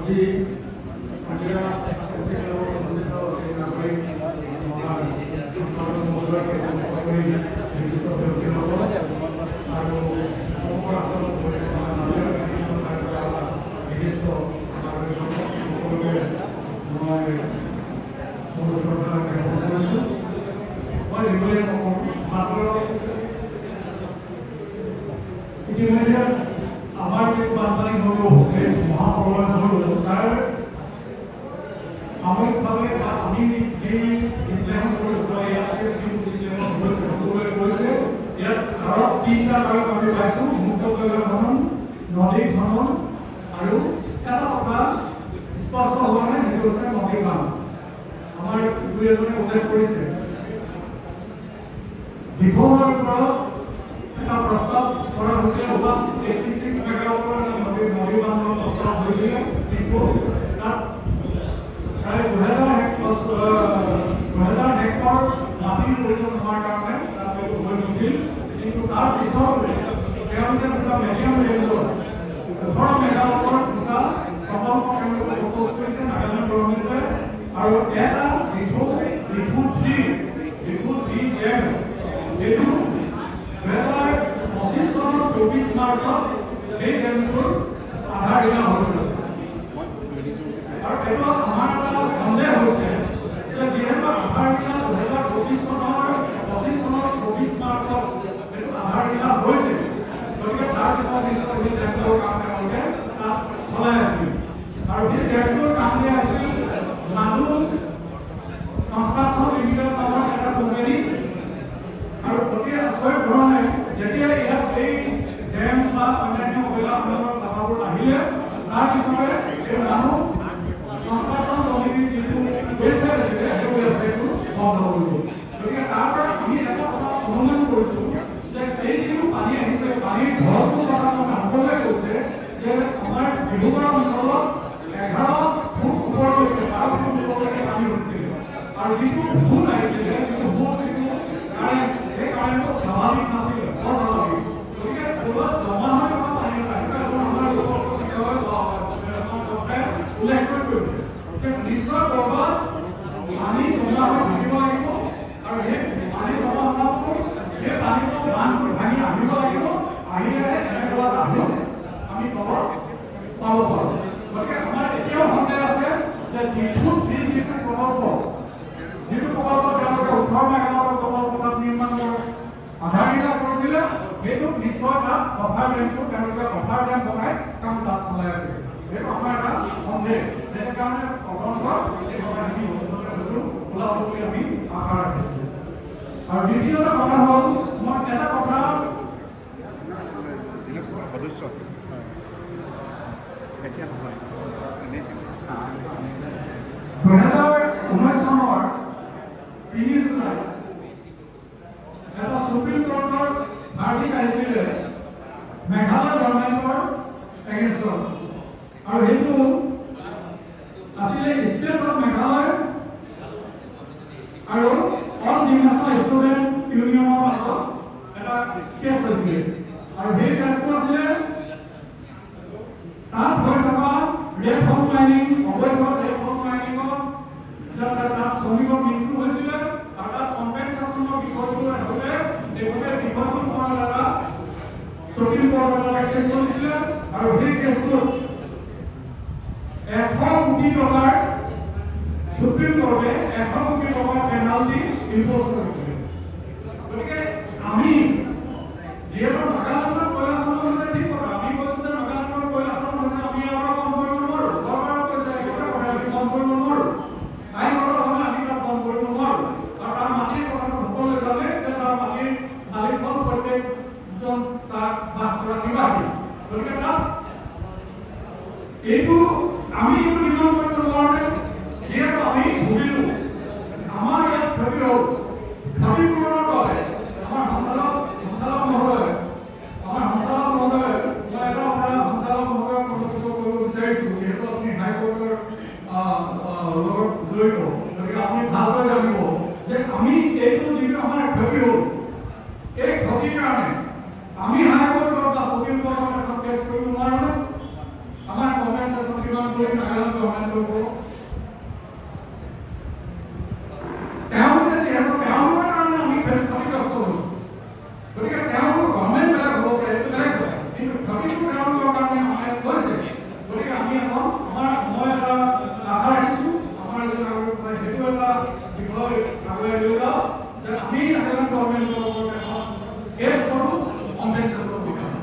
আজি সন্ধিয়া অনুষ্ঠিত এই নাগৰিক সভাৰ মহোদয় নিৰ্দিষ্ট ব্যক্তিসকল আৰু নিৰ্দিষ্ট সকলোকে মই শ্ৰদ্ধা জ্ঞাপন কৰিছোঁ। মই এইবোৰে মাত্ৰ ইতিমধ্যে আমাৰ কিছু বানপানী হ'লেও এই মহাপ্ৰলয় হ'লেও তাৰ সাময়িকভাৱে আমি যি বিশ্লেষণ কৰিছোঁ বা ইয়াতে যি বিশ্লেষণ হৈছে সকলোৱে কৈছে ইয়াত আৰু তিনিটা কাৰক আমি পাইছোঁ: মুক্ত জল খনন, নদী খনন আৰু এটা কথা স্পষ্ট হোৱা নাই, সেইটো হৈছে নদী বান্ধ। আমাৰ দুই এজনে উল্লেখ কৰিছে বিভনৰ ওপৰত এটা প্ৰস্তাৱ কৰা হৈছিলে, 86 মেগাৱাটৰ নদী বান্ধৰ প্ৰস্তাৱ হৈছিলে, কিন্তু তাত প্ৰায় 2000 হেক্টৰ মাটিৰ প্ৰয়োজন হোৱাৰ কাৰণে তাত হৈ নুঠিল। কিন্তু তাৰপিছত তেওঁলোকে দুটা মিডিয়াম ৰেঞ্জৰ 18 মেগাৱাটৰ দুটা প্ৰকল্প তেওঁলোকে প্ৰপ'জ কৰিছে নাগালেণ্ড গভৰ্ণমেণ্টে, আৰু এটা ৰিভু 3 ডেম, এইটো 2025 চনৰ 24 মাৰ্চত এই ডেমটোৰ আধাৰ দিনা হৈ গৈছে। আৰু এইটো আমাৰ এটা সন্দেহ হৈছে যে যিহেতু আধাৰ দিনা 2025 চনৰ 24 মাৰ্চত এইটো আধাৰ দিনা হৈছে, গতিকে তাৰপিছত নিশ্চয় এই ডেমটোৰ কাম তেওঁলোকে তাত চলাই আছিল। আৰু সেই ডেমটোৰ কাম দিয়া আছিল নাডু কনষ্ট্ৰাকশ্যন লিমিটেড নামৰ এটা কোম্পানী। আৰু অতি আচৰিত ধৰণে যেতিয়া ইয়াত এই ডেম বা অন্যান্য অবৈধ কথাবোৰ আহিলে, তাৰপিছতে এই মানুহ কনষ্ট্ৰাকশ্যন কমিটিৰ যিটো ৱেবছাইট আছিলে সেই ৱেবছাইটটো বন্ধ হৈ গ'ল। গতিকে তাৰ পৰা আমি এটা কথা অনুমান কৰিছোঁ যে এই যিটো পানী আহিছে, পানীৰ ধৰণটো কথা সকলোৱে কৈছে যে আমাৰ ডিব্ৰুগড় অঞ্চলত 11 ফুট ওপৰলৈকে 12 ফুট ওপৰলৈকে পানী উঠিছিল। আৰু যিটো ভূত আহিছিলে, সেই কাৰেণ্টটো স্বাভাৱিক নাছিল, অস্বাভাৱিক। গতিকে ক'ৰবাত জমা হৈ থকা পানী উল্লেখ কৰি গৈছে যে নিশ্চয় ক'ৰবাত পানী জমা হৈ থাকিব লাগিব, আৰু সেই পানী জমা হোৱাটো সেই পানীটো বান্ধ ভাঙি আহিব লাগিব, আহিলেহে এনেকুৱা এটা আহোঁ আমি খবৰ পাব পাৰোঁ। গতিকে আমাৰ এতিয়াও সন্দেহ আছে যে যিটো প্ৰকল্প তেওঁলোকে 18 মেগাৱাটৰ প্ৰকল্প তাত নিৰ্মাণ আধাৰ দিনা কৰিছিলে, সেইটো নিশ্চয় তাত অভাৰ ডেমটো তেওঁলোকে অভাৰ ডেম বনাই কাম তাত চলাই আছে। সেইটো আমাৰ এটা সন্দেহ। সেইকাৰণে তদন্ত এই কথাখিনি ভৱিষ্যতে হয়তো ওলাব বুলি আমি আশা ৰাখিছোঁ। আৰু দ্বিতীয়টা কথা হ'ল, মই এটা কথা সদস্য আছে 2019 চনৰ 3 জুলাই এটা সুপ্ৰিম কোৰ্টৰ ভাৰ্ডিক্ট আহিছিলে মেঘালয় গভৰ্ণমেণ্টৰ এগেইনষ্টত, আৰু সেইটো আছিলে ষ্টেট অফ মেঘালয় আৰু অল ডিভিনেশ্যনেল ষ্টুডেণ্ট ইউনিয়নৰ মাজত এটা কেছ হৈছিলে। আৰু সেই কেছটো আছিলে তাত হৈ থকা ৰেড হোম মাইনিং, অবৈধ ৰেড হোম মাইনিঙত তাত শ্ৰমিকৰ মৃত্যু হৈছিলে, আৰু তাত কম্পেনচেশ্যনৰ বিষয়টো হ'লে এই গোটেই বিষয়টোৰ ওপৰত এটা সুপ্ৰিম কোৰ্টত এটা কেছ চলিছিলে। আৰু সেই কেছটোত 100 কোটি টকাৰ সুপ্ৰিম কোৰ্টে 100 কোটি টকাৰ পেনাল্টি ইম্প'জ কৰিছিলে। গতিকে আমি যিহেতু নাগালেণ্ডৰ কয়লা খনন হৈছে, ঠিক কথা, আমি কৈছোঁ যে নাগালেণ্ডৰ কয়লা খনন হৈছে, আমি ইয়াৰ পৰা কম কৰিব নোৱাৰোঁ। চৰকাৰে কৈছে একেটা কথা, আমি কম কৰিব নোৱাৰোঁ, আইনগত ভাৱে আমি তাত কম কৰিব নোৱাৰোঁ। আৰু তাৰ মাটিৰ কথাটো সকলোৱে জানে যে তাৰ মাটিৰ মালিক হ'ল প্ৰত্যেকজন তাত বাস কৰা নিবাসী। গতিকে তাত এইটো আমি এইটো নিৰ্মাণ কৰিব নোৱাৰোঁ, যিহেতু আমি ভুগিলোঁ। আমাৰ ইয়াত ক্ষতি হ'ল, ক্ষতিপূৰণৰ বাবে আমাৰ সঞ্চালক মহোদয়, মই এটা কথা সঞ্চালক মহোদয়ক অনুৰোধ কৰিব বিচাৰিছোঁ, যিহেতু আপুনি হাইকোৰ্টৰ লগত জড়িত, গতিকে আপুনি ভালকৈ জানিব যে আমি এইটো যিটো আমাৰ ক্ষতি হ'ল, এই ক্ষতিৰ কাৰণে আমি হাইকোৰ্টত বা সুপ্ৰিম কোৰ্টত এখন কেছ কৰিব নোৱাৰোঁ। আমাৰ কম্পেনচেশ্যন কিমান কৰি নাগালেণ্ড গভৰ্ণমেণ্ট কৰিব তেওঁলোকে যিহেতু তেওঁলোকৰ কাৰণে আমি ক্ষতিগ্ৰস্ত হৈছোঁ গতিকে তেওঁলোকৰ গভৰ্ণমেণ্ট বেলেগ হ'ব পাৰে এইটো বেলেগ কথা কিন্তু ক্ষতিটো তেওঁলোকৰ কাৰণে আমাৰ কৈছে গতিকে আমি এখন মই এটা আশা ৰাখিছোঁ আমাৰ সেইটো এটা বিষয় আগুৱাই লৈ যাওঁ যে আমি নাগালেণ্ড গভৰ্ণমেণ্টৰ লগত এখন কেছ কৰোঁ কম্পেনচেশ্যনৰ বিষয়ে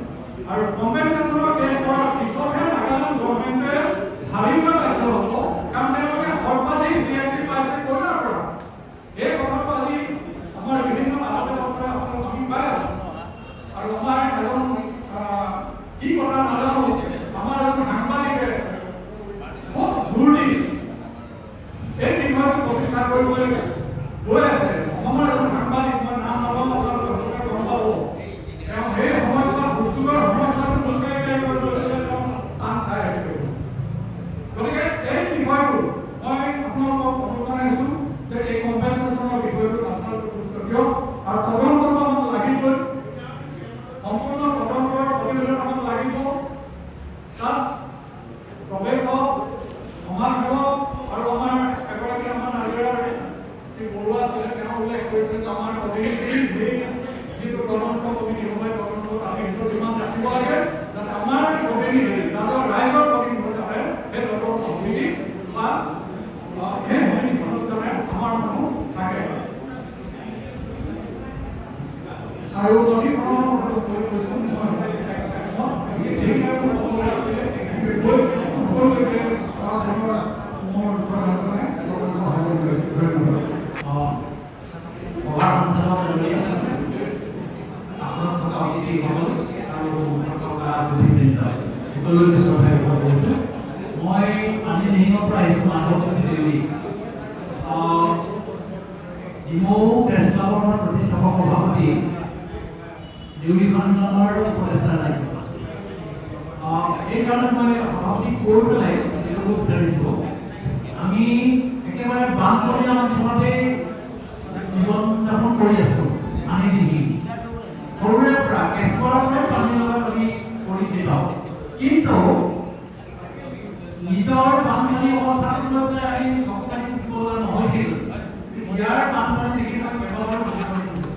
আৰু কম্পেনচেশ্যনৰ কেছ কৰাৰ পিছতহে নাগালেণ্ড গভৰ্ণমেণ্টে ভাবিব বাধ্য হ'ব কাৰণ তেওঁলোকে সৰ্বাধিক GST পাইছে কয়লাৰ পৰা এই কথাটো আজি আমাৰ বিভিন্ন মাজতে আমি পাই আছোঁ আৰু আমাৰ এজন কি কথা নাজানো আমাৰ এজন সাংবাদিকে খুব জোৰ দি এই বিষয়টো প্ৰতিষ্ঠা কৰিবলৈ গৈ আছে অসমৰ এজন সাংবাদিক মই নাম নলওঁ আপোনালোকে গম পাব তেওঁ সেই সমস্যা বস্তুৰ সমস্যাটো খোজকাঢ়ি কৰিবলৈ তেওঁ টান চাই আহিব গতিকে এই বিষয়টো মই আপোনালোকক অনুৰোধ জনাইছোঁ যে এই কম্পেনচেশ্যনৰ বিষয়টো আপোনালোকে গুৰুত্ব দিয়ক আৰু তদন্তৰ আমাক লাগিবই সম্পূৰ্ণ তদন্তৰ প্ৰতিবেদন আমাক লাগিব তাত প্ৰৱেশক সমাজসেৱক আৰু আমাৰ এগৰাকী আমাৰ নাজিৰাৰ যি বৰুৱা আছিলে তেওঁ উল্লেখ কৰিছে যে আমাৰ প্ৰতিনিধি যিটো তদন্ত কমিটি হয় তদন্তত আমি সেইটো ডিমাণ্ড ৰাখিব লাগে যাতে আমাৰ প্ৰতিনিধি ৰাইজৰ প্ৰতিনিধি হিচাপে সেই তদন্ত সমিতি বা সেই সমিতিখনত যাতে আমাৰ মানুহ থাকে আৰু নদীখনৰ কথাটো কৈ কৈছোঁ মই পানী নিহিঙৰ পৰা আহিছোঁ মাধৱ দেৱী ডিমৌ প্ৰেছ ক্লাবৰ প্ৰতিষ্ঠাপক সভাপতি দেউৰীখনৰ প্ৰচেষ্টা নাই এই কাৰণত মই সভাপতি কৈ পেলাই এইটো বিচাৰিছোঁ আমি একেবাৰে বানপৰীয়া অঞ্চলতে জীৱন যাপন কৰি আছোঁ পানী নিহি সৰুৰে পৰা কেঁচুৱাৰ পৰাই পানী লগাত আমি পৰিচিত কিন্তু নিজৰ বানপানী অৱস্থাটো লৈ পেলাই আমি চকু পানী দিবলৈ নহৈছিল ইয়াৰ বানপানী দেখি মই কেইবাবাৰো চকু পানী দিছোঁ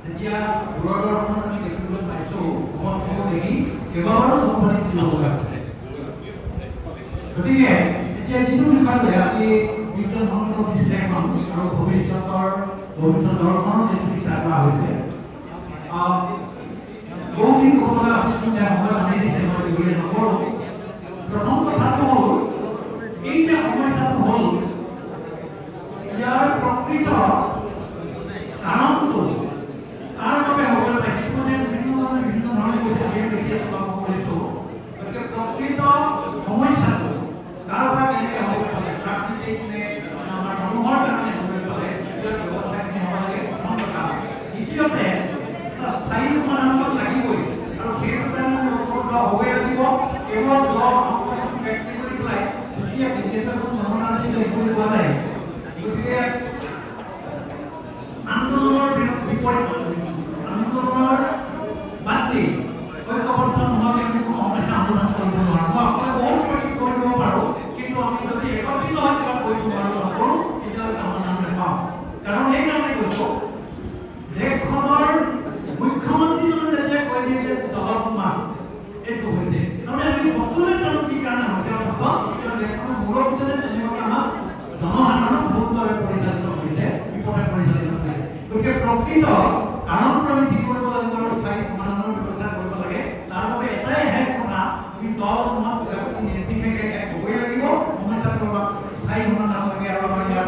যেতিয়া দূৰদৰ্শনত আমি দেখিবলৈ পাইছোঁ অৱস্থাবোৰ দেখি কেইবাবাৰো চকু পানী দিব লগা হৈছে গতিকে এতিয়া যিটো বিষয় লৈ আমি বিজ্ঞানসন্মত বিশ্লেষণ আৰু ভৱিষ্যত দৰ্শনৰ যিটো চিন্তা কৰা হৈছে বহুখিনি কথা সময় আনি দিছে মই দীঘলীয়া নকৰোঁ প্ৰথম কথাটো হ'ল এই যে সমস্যাটো হ'ল ইয়াৰ প্ৰকৃত কাৰণটো তাৰ বাবে হ'বলৈ পাইছে বিভিন্ন ধৰণে কৈছে আমি দেখি আছোঁ কৰিছোঁ গতিকে প্ৰকৃত সমস্যাটো তাৰ পৰা কেনেকৈ হ'বলৈ পালে প্ৰাকৃতিক নে আমাৰ মানুহৰ কাৰণে হ'বলৈ পালে ইয়াৰ ব্যৱস্থাখিনি হ'ব লাগে প্ৰথম কথা দ্বিতীয়তে স্থায়ী সমাধান লাগিবই আৰু সেইটো কাৰণে উপলব্ধ হ'বই লাগিব কেৱল ব্যক্তি কৰি পেলাই যেতিয়া বিজেপিৰ ধৰ্মনাথ দেখিবলৈ পোৱা যায় গতিকে আন্দোলনৰ বিপৰীত আন্দোলনৰ বাদ দি ঐক্যবদ্ধ নোহোৱাকৈ আমি কোনো সমস্যা সমাধান কৰিব নোৱাৰোঁ মই অকলে বহুত কিবা কৰিব পাৰোঁ কিন্তু আমি যদি একত্ৰিত হৈ কিবা কৰিব পাৰোঁ নকৰোঁ তেতিয়াহ'লে সমাধান নাপাওঁ কাৰণ এইকাৰণে কৈছোঁ দেশখনৰ মুখ্যমন্ত্ৰীজনে যেতিয়া কৈ দিয়ে যে জলসীমা এইটো হৈছে তাৰমানে আমি সকলোৱে জানো কি কাৰণে হৈছে দেশখনৰ মুৰব্বীজনে তেনেকৈ আমাক জনসাধাৰণক ভুলভাৱে পৰিচালিত কৰিছে বিপথে পৰিচালিত কৰিছে গতিকে প্ৰকৃত কাৰণটো আমি ঠিক কৰিব লাগিব আৰু স্থায়ী সমাধানৰ ব্যৱস্থা কৰিব লাগে তাৰ বাবে এটাই শেষ কথা আমি দল নোহোৱা নিৰ্বিশেষে এক হ'বই লাগিব সমস্যাটো আমাক স্থায়ী সমাধান লাগে আৰু আমাৰ ইয়াৰ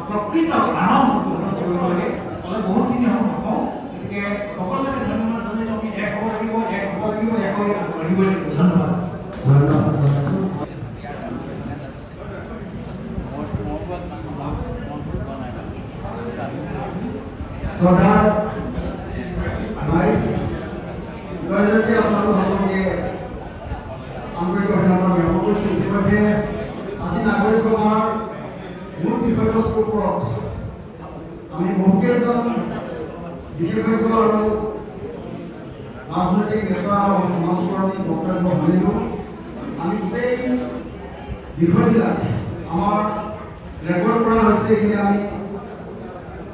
প্ৰকৃত কাৰণ গ্ৰহণ কৰিব লাগে ফলত বহুতখিনি হ'ব নকওঁ গতিকে সকলোকে ধন্যবাদ জনাইছোঁ আমি এক হ'ব লাগিব এক হৈ আগবাঢ়িবই লাগিব ধন্যবাদ শ্ৰদ্ধাৰ ভাইচ জয়জ্যোতি আপোনালোকে আন্তৰিক অভিনন্দন জ্ঞাপন কৰিছোঁ ইতিমধ্যে আজি নাগৰিক সভাৰ মূল বিষয়বস্তুৰ ওপৰত আমি বহুকেইজন বিশেষজ্ঞ আৰু ৰাজনৈতিক নেতা আৰু সমাজকৰ্মী বক্তব্য শুনিলোঁ আমি গোটেই বিষয়বিলাক আমাৰ ৰেকৰ্ড কৰা হৈছে, এইখিনি আমি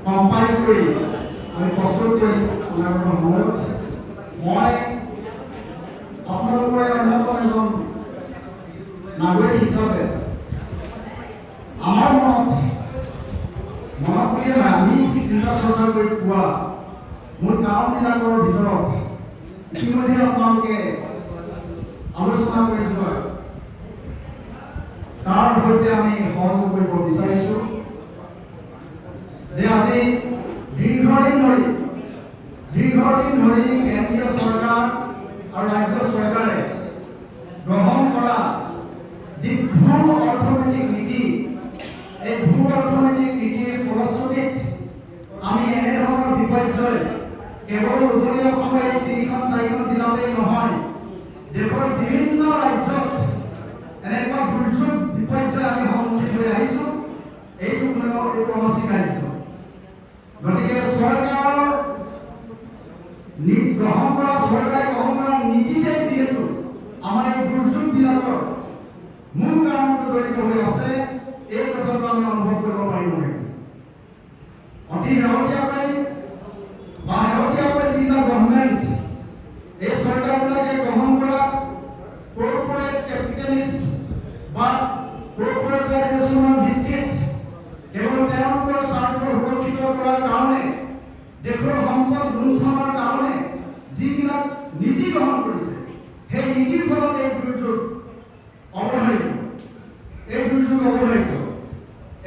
কম্পাইল কৰি আমি প্ৰস্তুত কৰি অনাগত সময়ত মই আপোনালোকৰে অন্যতম এজন নাগৰিক হিচাপে আমাৰ মনত বুলিয়ে নহয়, আমি চিন্তা চৰ্চা কৰি পোৱা মোৰ কাৰণবিলাকৰ ভিতৰত ইতিমধ্যে আপোনালোকে আলোচনা কৰি যোৱা তাৰ সৈতে আমি সহযোগ কৰিব বিচাৰিছোঁ যে আজি দীৰ্ঘদিন ধৰি কেন্দ্ৰীয় চৰকাৰ আৰু ৰাজ্য চৰকাৰে গ্ৰহণ কৰা যি ভূ অৰ্থনৈতিক নীতি, এই ভূ অৰ্থনৈতিক নীতিৰ ফলশ্ৰুতিত আমি এনেধৰণৰ বিপৰ্যয় কেৱল উজনি অসমৰ এই 3-4খন জিলাতেই নহয়, দেশৰ বিভিন্ন ৰাজ্যত এনেকুৱা দুৰ্যোগ বিপৰ্যয় আমি সন্মুখীন হৈ আহিছোঁ। এইটো অনস্বীকাৰ্য। গতিকে চৰকাৰে গ্ৰহণ কৰা নীতিতে যিহেতু আমাৰ এই দুৰ্যোগবিলাকৰ মূল কাৰণটো জড়িত হৈ আছে, এই কথাটো আমি অনুভৱ কৰিব পাৰিব লাগিব। অতি শেহতীয়াকৈ যিবিলাক গভৰ্ণমেণ্ট এই চৰকাৰবিলাকে গ্ৰহণ কৰা কৰ্পৰেট কেপিটেলিষ্ট বা কৰ্পৰেটাইজেশ্যনৰ ভিত্তিত কেৱল তেওঁলোকৰ স্বাৰ্থ সুৰক্ষিত কৰাৰ কাৰণে, দেশৰ সম্পদ লুণ্ঠনৰ কাৰণে যিবিলাক নীতি গ্ৰহণ কৰিছে, সেই নীতিৰ ফলত এই দুৰ্যোগ অৱধাৰিত।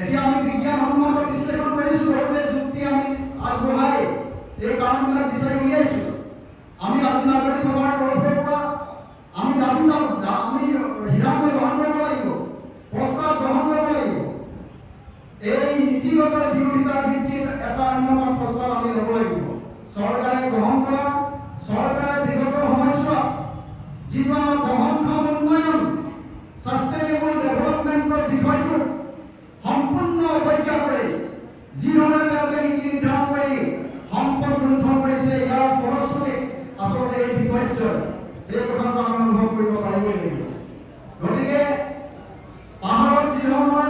এতিয়া আমি বিজ্ঞানসন্মত বিশ্লেষণ কৰিছোঁ, বহুতে যুক্তি আমি আগবঢ়াই এই কাৰণবিলাক বিচাৰি উলিয়াইছোঁ। আমি আজি নাগৰিক সভাৰ তৰফৰ পৰা আমি দাবী আমি সিদ্ধান্ত গ্ৰহণ কৰিব লাগিব, প্ৰস্তাৱ গ্ৰহণ কৰিব লাগিব। এই নীতিগত বিৰোধিতাৰ ভিত্তিত এটা অন্যতম প্ৰস্তাৱ আমি ল'ব লাগিব। চৰকাৰে গ্ৰহণ কৰা, চৰকাৰে বিগত সময়ছোৱাত যিটো আমাৰ বহনক্ষম উন্নয়ন সাস্টেইনেবল ডেভেলপমেণ্টৰ বিষয়টো সম্পূৰ্ণ অৱজ্ঞা কৰি যিধৰণে তেওঁলোকে নীতি নিৰ্ধাৰণ কৰি সম্পদ লুণ্ঠন কৰিছে, ইয়াৰ ফলশ্ৰুতিত আচলতে এই বিপৰ্যয়, এই কথাটো আমি অনুভৱ কৰিব পাৰিবই লাগিব। গতিকে পাহাৰত যিধৰণৰ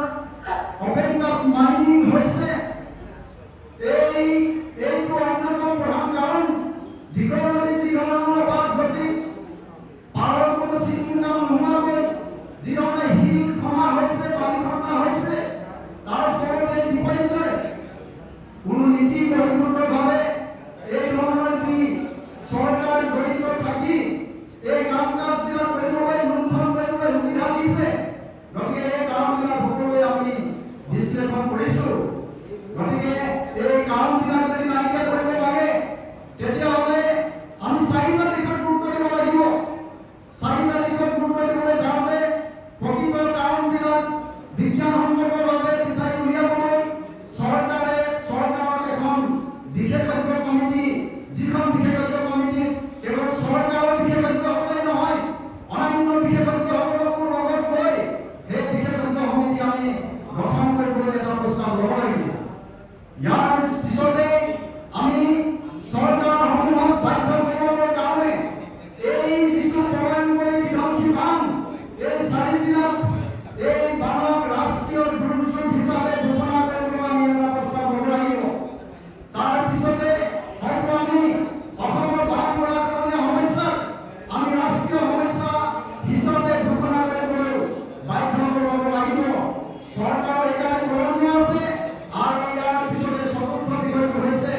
অপেন কাষ্ট মাইনিং হৈছে, এইটো অন্যতম প্ৰধান কাৰণ। দীঘল নদীত যিধৰণৰ অবাধ গতি, পাহাৰৰ কোনো চিন্তাও নোহোৱাকৈ যিধৰণে শিল খনা হৈছে, বালি খনা হৈছে, তাৰ ফলত এই বিপৰ্যয়। কোনো নীতি বহিৰ্ভূতভাৱে এই ধৰণৰ যি চৰকাৰ জড়িত থাকি এই কাম কাজবিলাক কৰিবলৈ, লুণ্ঠন কৰিবলৈ সুবিধা দিছে। গতিকে এই কাৰণবিলাক সকলোৱে আমি বিশ্লেষণ কৰিছোঁ। গতিকে এই কাৰণবিলাক যদি নাইকিয়া কৰিব লাগে, তেতিয়াহ'লে আমি 4টা দিশত গুৰুত্ব দিব লাগিব। 4টা দিশত গুৰুত্ব দিবলৈ যাওঁতে প্ৰকৃত কাৰণবিলাক বিজ্ঞানসন্মতভাৱে বিচাৰি উলিয়াবলৈ চৰকাৰক এখন বিশেষজ্ঞ কমিটি, যিখন বিশেষজ্ঞ কমিটিত কেৱল চৰকাৰৰ বিশেষজ্ঞসকলেই নহয়, অন্যান্য বিশেষজ্ঞসকলকো লগত লৈ সেই বিশেষজ্ঞ সমিতি আমি গঠন কৰিবলৈ এটা প্ৰস্তাৱ ল'ব লাগিব। ইয়াৰ পিছতে আমি চৰকাৰসমূহক বাধ্য কৰিবৰ কাৰণে এই যিটো প্ৰলয়ংকৰী বিধ্বংসী বান, এই 4 জিলাত এই বানক ৰাষ্ট্ৰীয় দুৰ্যোগ হিচাপে ঘোষণা কৰিবলৈ আমি এটা প্ৰস্তাৱ ল'ব লাগিব। তাৰ পিছতে হয়তো আমি অসমৰ বান গৰাখহনীয়া সমস্যাক আমি ৰাষ্ট্ৰীয় সমস্যা হিচাপে ঘোষণা কৰিবলৈ বাধ্য কৰিব লাগিব। চৰকাৰৰ এইকাৰণে কৰণীয় আছে। আৰু ইয়াৰ পিছতে চতুৰ্থ বিষয়টো হৈছে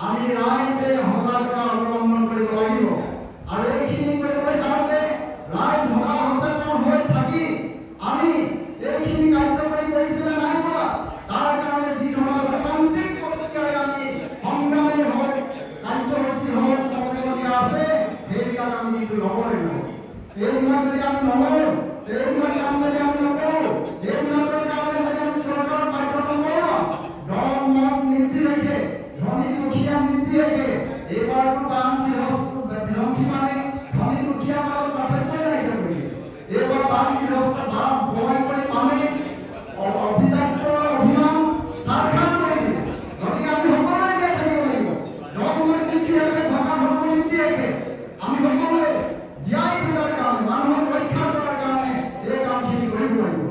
আমি ৰাইজে সজাগতা অৱলম্বন কৰিব লাগিব। আৰু এইখিনি কৰিবলৈ যাওঁতে ৰাইজ সচেতন হৈ থাকি আমি এইখিনি কাৰ্যকৰী কৰিছে নে নাই কৰা, তাৰ কাৰণে যি ধৰণৰ গণতান্ত্ৰিক প্ৰক্ৰিয়াৰে আমি সংগ্ৰামী হওক, কাৰ্যসূচী হওক কৰিবলগীয়া আছে, সেইবিলাক আমি কিন্তু ল'ব লাগিব। এইবিলাক যদি আমি নলওঁ, এইবিলাক কাম যদি আমি নকৰোঁ, এইবিলাকৰ কাৰণে যদি আমি চৰকাৰক বাধ্য নকৰোঁ, দল মত নিৰ্বিশেষে, ধনী দুখীয়া নিৰ্বিশেষে, এইবাৰতো বান বিধ্বংসী মানে ধনী দুখীয়া মাজত পাৰ্থক্যই নাইকিয়া কৰিলে। এইবাৰ বান বিধ্বস্ত বান ভয়ংকৰী মানে অভিযান সাক্ষাৎ কৰি দিলে। গতিকে আমি সকলোৱে জীয়াই থাকিব লাগিব। দল মত নিৰ্বিশেষে, ভাষা ধৰ্ম নিৰ্বিশেষে আমি সকলোৱে জীয়াই থকাৰ কাৰণে, মানুহক ৰক্ষা কৰাৰ কাৰণে এই কামখিনি কৰিব লাগিব।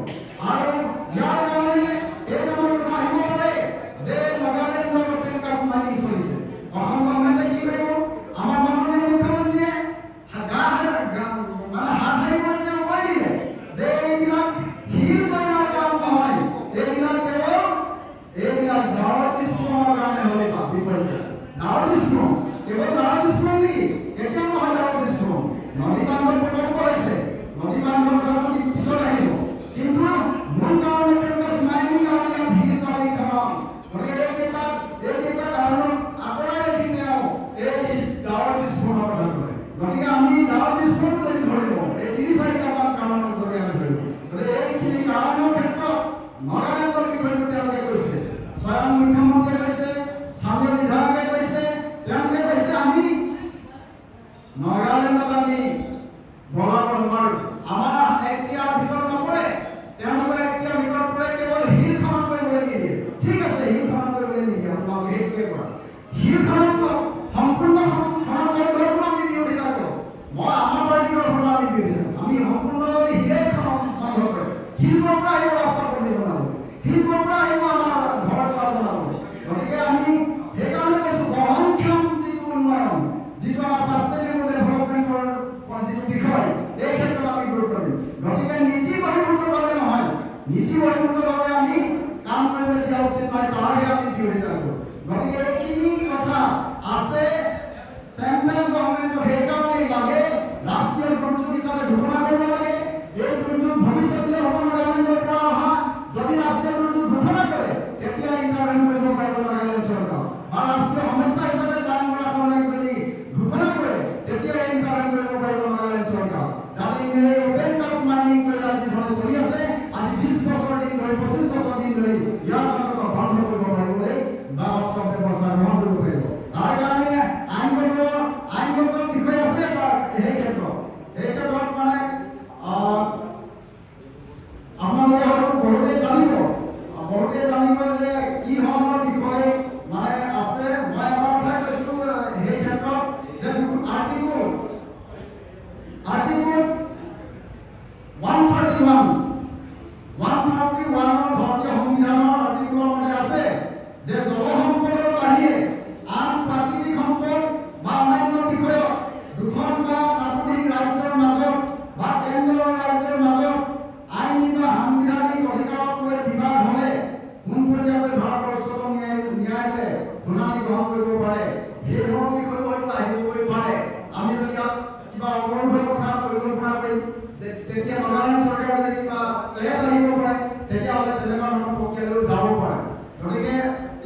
চৰকাৰে যদি কিবা ক্লেছ আহিব পাৰে তেতিয়াহ'লে তেনেকুৱা ধৰণৰ প্ৰক্ৰিয়ালৈ যাব পাৰে। গতিকে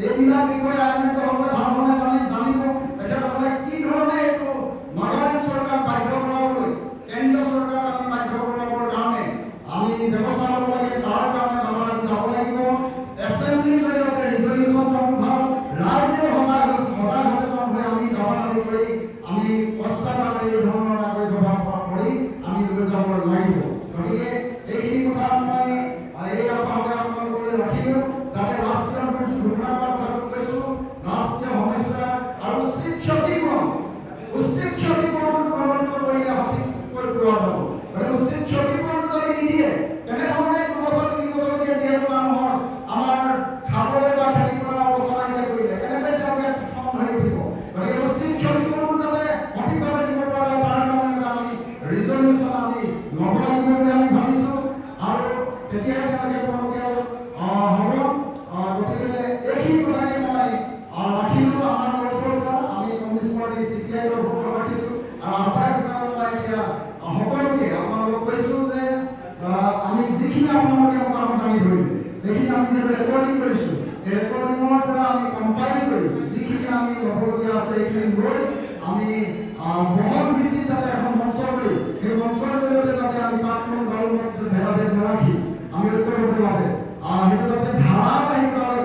এইবিলাক বিষয়ে আইনজ্ঞসকলে ভালদৰে জানিব তেখেতসকলে কি ধৰণে এইটো নাগালেণ্ড চৰকাৰ বাধ্য কৰাবলৈ কেন্দ্ৰীয় চৰকাৰক আমি বাধ্য কৰাবৰ কাৰণে আমি ব্যৱস্থা ল'ব লাগে। তাৰ কাৰণে আমি যাব লাগিব এছেম্বলিৰ জৰিয়তে ৰিজলিউশ্যন ভাল ৰাইজে সজাগ সচেতন হৈ আমি দবানলি কৰি আমি প্ৰস্তাৱত এই ধৰণৰ নাগৰিক সভা কৰি আমি লৈ যাব লাগিব। গতিকে এইখিনি কথা মই এই আহ্বানকে আপোনালোকলৈ ৰাখিলোঁ যাতে ৰাষ্ট্ৰীয় দুৰ্ঘটনাৰ কথা কৈছোঁ, ৰাষ্ট্ৰীয় সমস্যা আৰু উচিত ক্ষতিপূৰণ তদন্ত কৰিলে সঠিককৈ পোৱা যাব। গতিকে উচিত ক্ষতিপূৰণ যদি নিদিয়ে তেনেধৰণে 2 বছৰ 3 বছৰলৈকে যিহেতু মানুহৰ আমাৰ খাবলৈ বা খেতি কৰা অৱস্থা নাইকিয়া কৰিলে কেনেকৈ তেওঁলোকে খং হৈ উঠিব। গতিকে উচিত ক্ষতিপূৰণ যাতে সঠিকভাৱে দিব পৰা যায় তাৰ কাৰণে আমি ৰিজলিউশ্যন আজি ল'ব লাগিব বুলি আমি ভাবিছোঁ আৰু তেতিয়াহে তেওঁলোকে পৰকীয়া হ'ব। গতিকে এইখিনি কথাকে মই ৰাখিলোঁ আমাৰ তৰফৰ পৰা। আমি কমিউনিষ্ট পাৰ্টি CPI তৰফৰ পৰা ৰাখিছোঁ আৰু আহ্বায়ক হিচাপে মই এতিয়া সকলোকে আপোনালোকক কৈছোঁ যে আমি যিখিনি আপোনালোকে আমাক দাঙি ধৰিলে সেইখিনি আমি যে ৰেকৰ্ডিং কৰিছোঁ এই ৰেকৰ্ডিঙৰ পৰা আমি কম্পাইল কৰি যিখিনি আমি ল'বলগীয়া আছে সেইখিনি লৈ আমি বহল ভিত্তিত যাতে এখন মঞ্চ কৰি সেই মঞ্চৰ জৰিয়তে যাতে আমি তাত কোনো দল ভেদাভেদ নাৰাখি আমি ঐক্যবদ্ধভাৱে সেইটো যাতে ধাৰাবাহিকভাৱে